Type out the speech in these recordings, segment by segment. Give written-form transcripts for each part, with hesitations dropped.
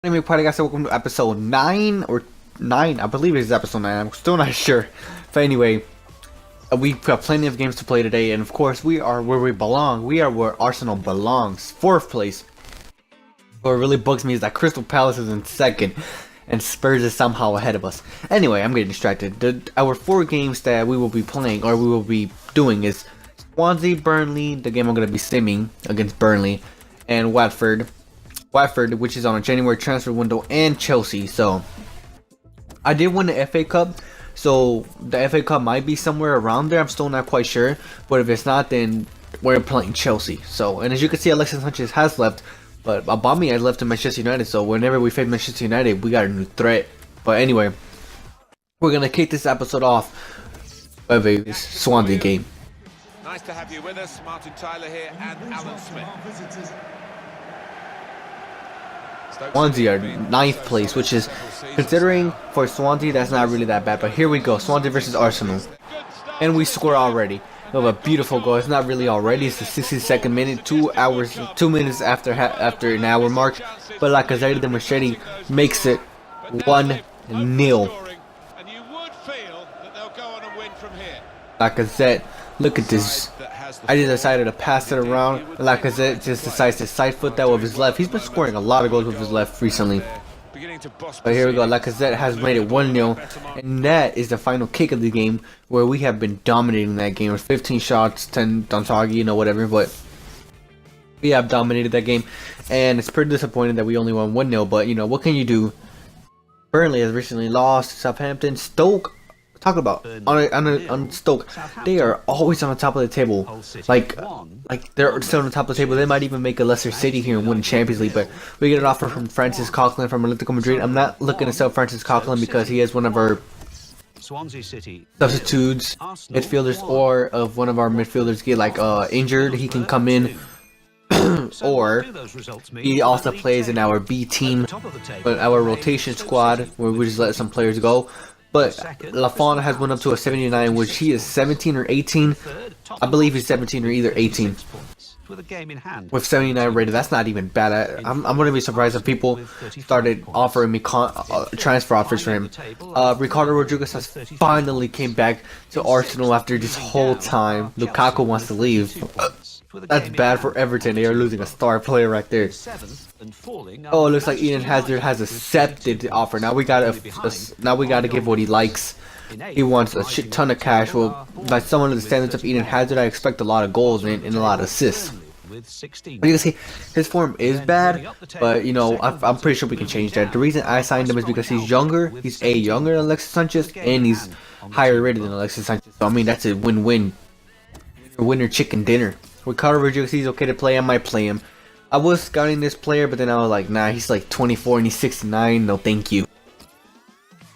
Anyway, podcast, welcome to episode 9 or 9. I believe it is episode 9. I'm still not sure. But anyway, we've got plenty of games to play today, and of course, we are where we belong. We are where Arsenal belongs. 4th place. What really bugs me is that Crystal Palace is in 2nd, and Spurs is somehow ahead of us. Anyway, I'm getting distracted. Our 4 games that we will be playing, or we will be doing, is Swansea, Burnley, the game I'm going to be simming against Burnley, and Watford, which is on a January transfer window, and Chelsea. So I did win the FA Cup, so the FA Cup might be somewhere around there. I'm still not quite sure, but if it's not, then we're playing Chelsea. So, and as you can see, Alexis Sanchez has left, but Aubameyang has left to Manchester United. So whenever we face Manchester United, we got a new threat. But anyway, we're gonna kick this episode off with a Swansea game. Nice to have you with us, Martin Tyler here and Alan Smith. Swansea are 9th place, which is, considering for Swansea, that's not really that bad. But here we go, Swansea versus Arsenal, and we score already. We have a beautiful goal. It's not really already. It's the 62nd minute, 2 minutes after an hour mark. But Lacazette, the machete, makes it 1-0. Lacazette, look at this. I just decided to pass it around. Lacazette just decides to side foot that with his left. He's been scoring a lot of goals with his left recently. But here we go. Lacazette has made it 1-0. And that is the final kick of the game, where we have been dominating that game with 15 shots, 10 on target, you know, whatever. But we have dominated that game. And it's pretty disappointing that we only won 1-0. But, you know, what can you do? Burnley has recently lost. Southampton, Stoke. Talk about on Stoke, they are always on the top of the table. Like they're still on the top of the table. They might even make a Leicester City here and win the Champions League. But we get an offer from Francis Coquelin from Atletico Madrid. I'm not looking to sell Francis Coquelin because he is one of our substitutes, midfielders, or of one of our midfielders get injured. He can come in. Or he also plays in our B team, but our rotation squad where we just let some players go. But Lafont has went up to a 79, which he is 17 or 18. I believe he's 17 or either 18. With 79 rated, that's not even bad. I'm gonna be surprised if people started offering me transfer offers for him. Ricardo Rodriguez has finally came back to Arsenal after this whole time. Lukaku wants to leave. That's bad for Everton. They are losing a star player right there. Oh, it looks like Eden Hazard has accepted the offer. Now we gotta give what he likes. He wants a shit ton of cash. Well, by some of the standards of Eden Hazard, I expect a lot of goals and a lot of assists. But you can see his form is bad, but you know I'm pretty sure we can change that. The reason I signed him is because he's younger. He's younger than Alexis Sanchez, and he's higher rated than Alexis Sanchez. So I mean that's a win-win. Winner chicken dinner. Ricardo Rodriguez, he's okay to play. I might play him. I was scouting this player, but then I was like, nah, he's like 24 and he's 69. No, thank you.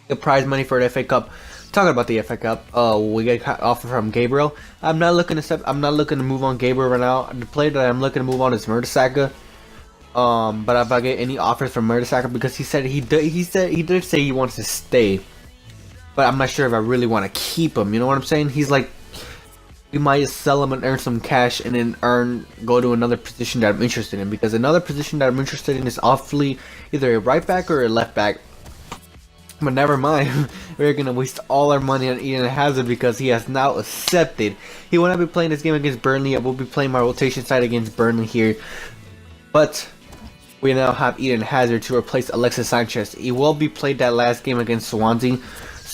The prize money for the FA Cup. Talking about the FA Cup, we get offer from Gabriel. I'm not looking to move on Gabriel right now. The player that I'm looking to move on is Mertesacker. But if I get any offers from Mertesacker, because he did say he wants to stay, but I'm not sure if I really want to keep him. You know what I'm saying? He's like, we might just sell him and earn some cash, and then go to another position that I'm interested in. Because another position that I'm interested in is awfully either a right back or a left back. But never mind, we're gonna waste all our money on Eden Hazard because he has now accepted. He will not be playing this game against Burnley. I will be playing my rotation side against Burnley here. But we now have Eden Hazard to replace Alexis Sanchez. He will be played that last game against Swansea.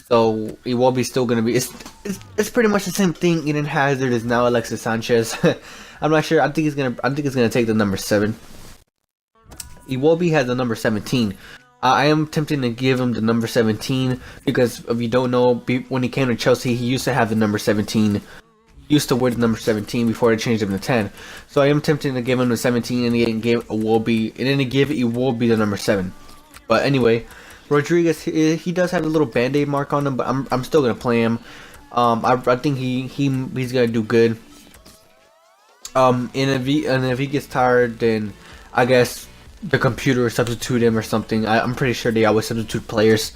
So it will be still gonna be. It's pretty much the same thing. Eden Hazard is now Alexis Sanchez. I'm not sure. I think he's gonna take the number 7. Iwobi has the number 17. I am tempting to give him the number 17 because if you don't know, when he came to Chelsea, he used to have the number 17. He used to wear the number 17 before they changed him to 10. So I am tempting to give him the 17 and then give Iwobi the number 7. But anyway. Rodriguez, he does have a little band-aid mark on him, but I'm still gonna play him. I think he's gonna do good. And if he gets tired, then I guess the computer will substitute him or something. I'm pretty sure they always substitute players.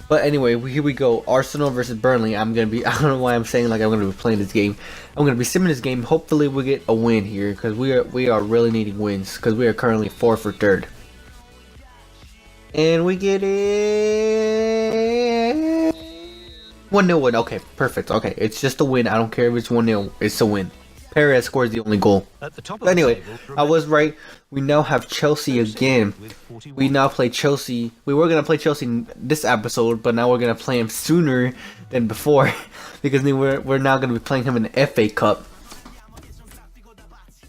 But anyway, here we go. Arsenal versus Burnley. I don't know why I'm saying like I'm gonna be playing this game. I'm gonna be simming this game. Hopefully we get a win here because we are really needing wins because we are currently 4th or 3rd. And we get it 1-0 win. Okay, perfect. Okay, it's just a win. I don't care if it's 1-0. It's a win. Perez scores the only goal. But anyway, I was right. We now have Chelsea again. We now play Chelsea. We were gonna play Chelsea this episode, but now we're gonna play him sooner than before because we're now gonna be playing him in the FA Cup.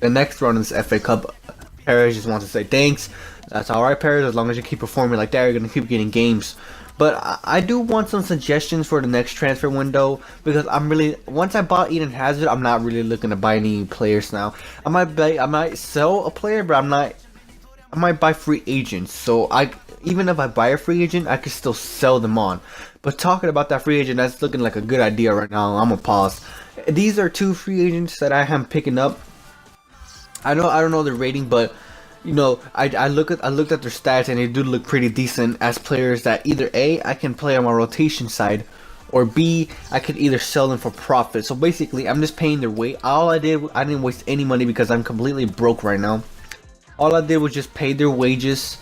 The next round of this FA Cup, Perez just wants to say thanks. That's alright, Perez. As long as you keep performing like that, you're gonna keep getting games. But I do want some suggestions for the next transfer window because once I bought Eden Hazard, I'm not really looking to buy any players now. I might sell a player, but I might buy free agents. So even if I buy a free agent, I could still sell them on. But talking about that free agent, that's looking like a good idea right now. I'm gonna pause. These are 2 free agents that I am picking up. I don't know their rating, but you know, I looked at their stats and they do look pretty decent as players that either A, I can play on my rotation side, or B, I could either sell them for profit. So basically, I'm just paying their weight. I didn't waste any money because I'm completely broke right now. All I did was just pay their wages,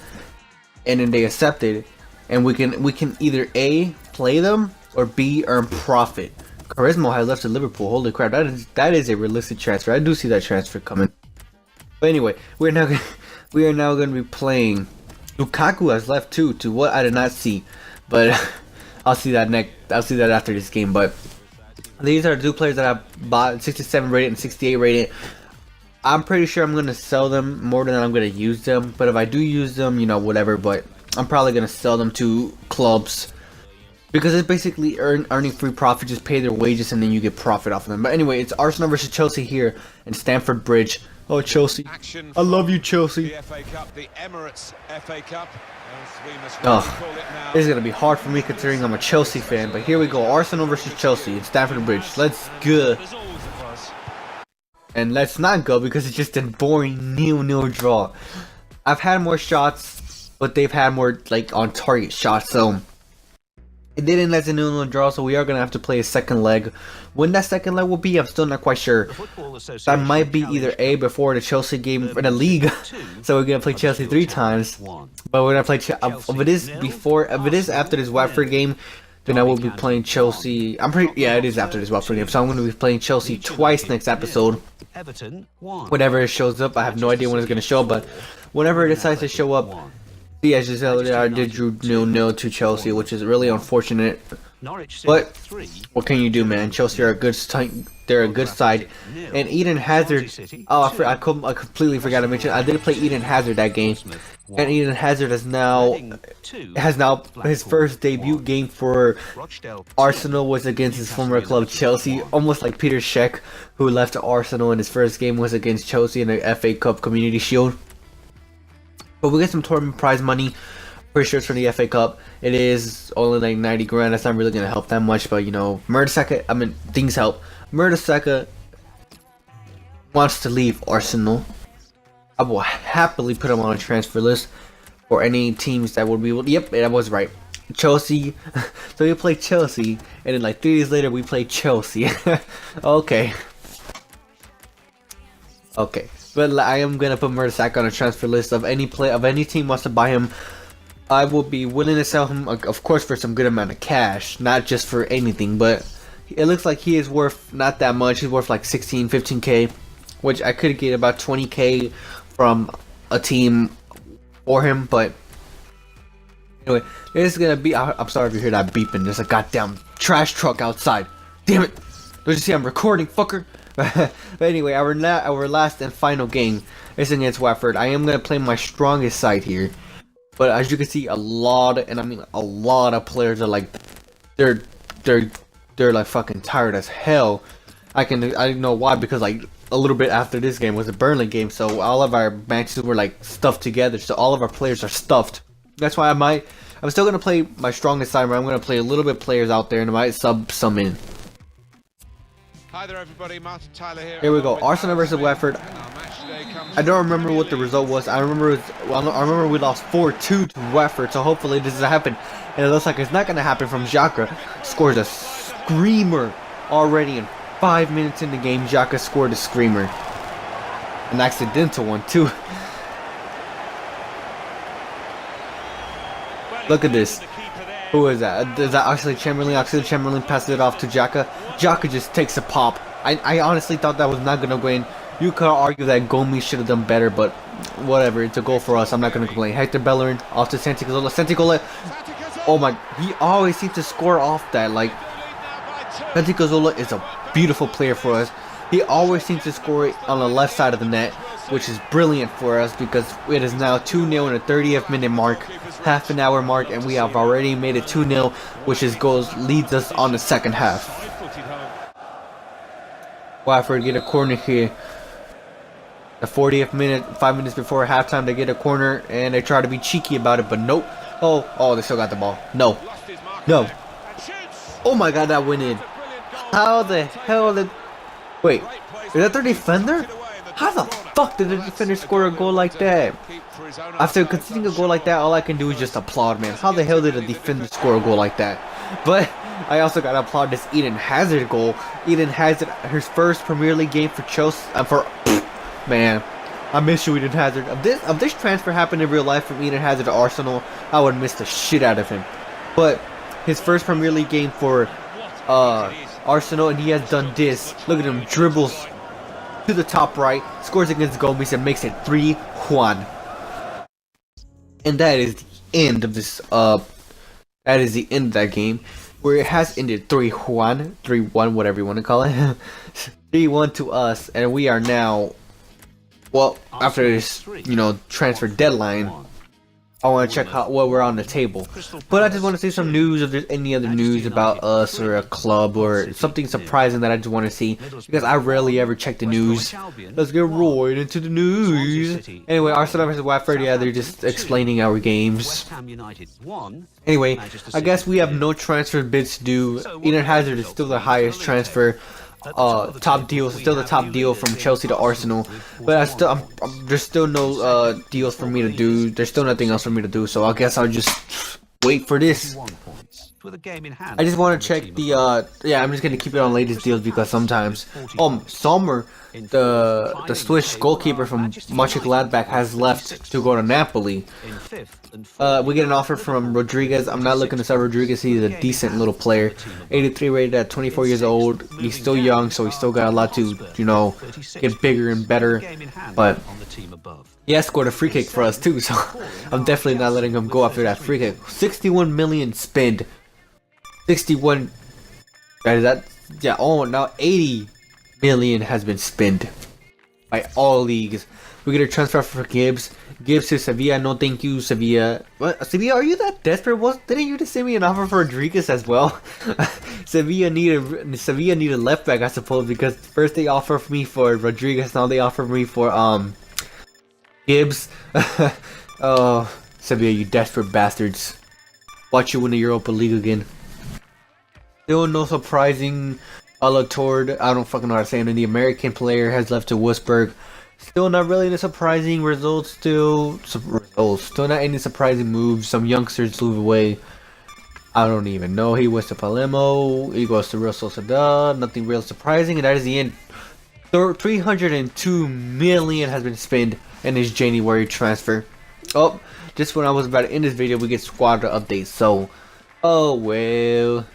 and then they accepted, and we can either A, play them, or B, earn profit. Charisma has left to Liverpool. Holy crap, that is a realistic transfer. I do see that transfer coming. But anyway, we are now going to be playing. Lukaku has left too, to what I did not see, but I'll see that after this game. But these are 2 players that I bought, 67 rated and 68 rated. I'm pretty sure I'm going to sell them more than I'm going to use them. But if I do use them, you know, whatever. But I'm probably going to sell them to clubs because it's basically earning free profit. Just pay their wages and then you get profit off of them. But anyway, it's Arsenal versus Chelsea here in Stamford Bridge. Oh, Chelsea. I love you, Chelsea. The FA Cup, the Emirates FA Cup. Oh, this is going to be hard for me considering I'm a Chelsea fan. But here we go. Arsenal versus Chelsea in Stamford Bridge. Let's go. And let's not go because it's just a boring 0-0 draw. I've had more shots, but they've had more like on target shots. So it didn't let the 0-0 draw, so we are going to have to play a second leg. When that second leg will be, I'm still not quite sure. That might be either A, before the Chelsea game in the league. So we're going to play Chelsea 3 times. But we're going to play if it is after this Watford game, then I will be playing Chelsea. Yeah, it is after this Watford game. So I'm going to be playing Chelsea twice next episode. Whenever it shows up, I have no idea when it's going to show up, but whenever it decides to show up, yeah, as you said, I did drew 0-0 to Chelsea, which is really unfortunate. But what can you do, man? Chelsea are a good they're a good side, and Eden Hazard. Oh, I completely forgot to mention. I did play Eden Hazard that game, and Eden Hazard has now his first debut game for Arsenal was against his former club Chelsea, almost like Peter Cech, who left Arsenal and his first game was against Chelsea in the FA Cup Community Shield. But we get some tournament prize money. Pretty sure it's from the FA Cup. It is only like 90 grand. That's not really going to help that much. But, you know, things help. Mertesacker wants to leave Arsenal. I will happily put him on a transfer list for any teams that would be. Yep, I was right. Chelsea. So we play Chelsea. And then like 3 days later, we play Chelsea. Okay. Okay. But I am going to put Mertesacker on a transfer list of any team wants to buy him. I will be willing to sell him, of course, for some good amount of cash, not just for anything, but it looks like he is worth not that much. He's worth like 16, 15k, which I could get about 20k from a team for him, but anyway, this is going to be, I'm sorry if you hear that beeping, there's a goddamn trash truck outside. Damn it! Don't you see I'm recording, fucker? But anyway, our last and final game is against Watford. I am going to play my strongest side here. But as you can see, a lot of players are like, they're like fucking tired as hell. I know why, because like a little bit after this game was a Burnley game, so all of our matches were like stuffed together. So all of our players are stuffed. That's why I'm still gonna play my strongest side, but I'm gonna play a little bit of players out there and I might sub some in. Hi there, everybody. Martin Tyler Here we go. Arsenal versus Watford. I don't remember what the result was. I remember we lost 4-2 to Watford. So hopefully this doesn't happen. And it looks like it's not gonna happen from Xhaka. Scores a screamer already in 5 minutes in the game. Xhaka scored a screamer, an accidental one too. Look at this. Who is that? Is that Oxlade Chamberlain? Oxlade Chamberlain passes it off to Xhaka. Xhaka just takes a pop. I honestly thought that was not going to go in. You could argue that Gomes should have done better, but whatever. It's a goal for us. I'm not going to complain. Hector Bellerin off to Santi Cazorla. Santi Cazorla. Oh my. He always seems to score off that. Like, Santi Cazorla is a beautiful player for us. He always seems to score it on the left side of the net, which is brilliant for us because it is now 2-0 in the 30th minute mark, half an hour mark, and we have already made it 2-0, which leads us on the second half. Watford get a corner here. The 40th minute, 5 minutes before halftime, they get a corner and they try to be cheeky about it, but nope. Oh, they still got the ball. No. Oh my god, that went in. How the hell did... Wait, is that their defender? How the fuck did the defender score a goal like that? After conceding a goal like that, all I can do is just applaud, man. How the hell did a defender score a goal like that? But I also gotta applaud this Eden Hazard goal. Eden Hazard, his first Premier League game for Chelsea. Man, I miss you, Eden Hazard. If this transfer happened in real life from Eden Hazard to Arsenal, I would miss the shit out of him. But his first Premier League game for Arsenal, and he has done this. Look at him, dribbles to the top right, scores against Gomes and makes it 3-1. And that is the end of this that is the end of that game, where it has ended 3-1, 3-1, whatever you want to call it. 3-1 to us, and we are now, well, after this, transfer deadline, I want to check what we're on the table. But I just want to see some news, if there's any other news about us or a club or something surprising that I just want to see, because I rarely ever check the news. Let's get right into the news. Anyway, Arsenal versus Watford, yeah, they're just explaining our games. Anyway, I guess we have no transfer bids to do. Eden Hazard is still the highest transfer. Top deal, still the top deal from Chelsea to Arsenal, but there's still no deals for me to do. There's still nothing else for me to do, so I guess I'll just wait for this. I just want to check the yeah, I'm just gonna keep it on latest deals because sometimes Sommer, the Swiss goalkeeper from Mönchengladbach, has left to go to Napoli. We get an offer from Rodriguez. I'm not looking to sell Rodriguez. He's a decent little player. 83 rated at 24 years old. He's still young, so he's still got a lot to, get bigger and better. But he has scored a free kick for us too, so I'm definitely not letting him go after that free kick. 61 million spend. 61. Yeah. Oh, now 80 million has been spent by all leagues. We get a transfer for Gibbs. Gibbs to Sevilla. No, thank you, Sevilla. What? Sevilla, are you that desperate? Didn't you just send me an offer for Rodriguez as well? Sevilla needed left back, I suppose, because first they offered me for Rodriguez, now they offer me for Gibbs. Oh, Sevilla, you desperate bastards! Watch you win the Europa League again. Still no surprising. Alatord, I don't fucking know how to say it. The American player has left to Wolfsburg. Still not really any surprising results. Still not any surprising moves. Some youngsters move away. I don't even know. He was to Palermo. He goes to Real Sociedad. Nothing real surprising. And that is the end. 302 million has been spent in his January transfer. Oh, just when I was about to end this video, we get squad updates. So, oh well.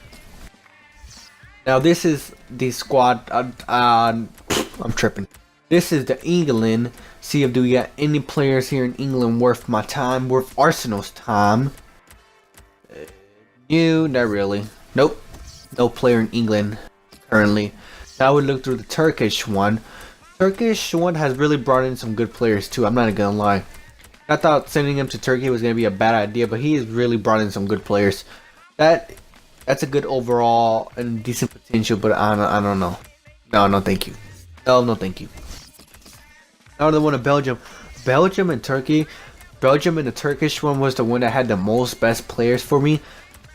Now this is the squad. I'm tripping. This is the England. See if do we got any players here in England worth my time, worth Arsenal's time. No, not really. Nope. No player in England currently. Now we look through the Turkish one. Turkish one has really brought in some good players too. I'm not gonna lie. I thought sending him to Turkey was gonna be a bad idea, but he has really brought in some good players. That's a good overall and decent potential, but I don't know. No, thank you. No, thank you. Now the one of Belgium. Belgium and Turkey. Belgium and the Turkish one was the one that had the most best players for me.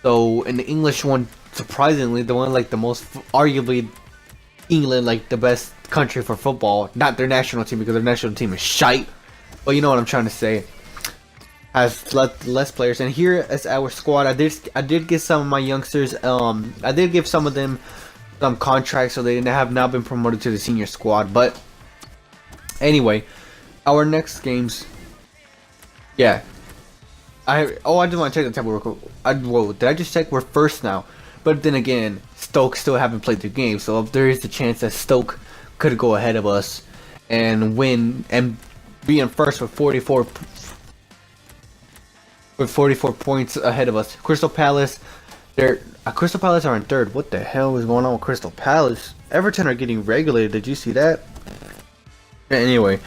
So in the English one, surprisingly, the one like the most, arguably England, like the best country for football. Not their national team, because their national team is shite. But you know what I'm trying to say. Has less players, and here is our squad. I did give some of my youngsters, I did give some of them some contracts, so they have now been promoted to the senior squad. But anyway, our next games, yeah, I just want to check the table real quick. Whoa, did I just check? We're first now. But then again, Stoke still haven't played their game, so if there is the chance that Stoke could go ahead of us and win and be in first with 44 points ahead of us. Crystal Palace, Crystal Palace are in third. What the hell is going on with Crystal Palace? Everton are getting regulated. Did you see that? Anyway,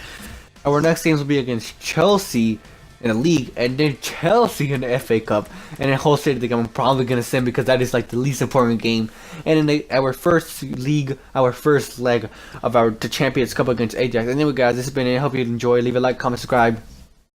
our next games will be against Chelsea in the league, and then Chelsea in the FA Cup, and then Hull City. I'm probably gonna send because that is like the least important game. And in our first leg of the Champions Cup against Ajax. Anyway, guys, this has been it. I hope you enjoy. Leave a like, comment, subscribe.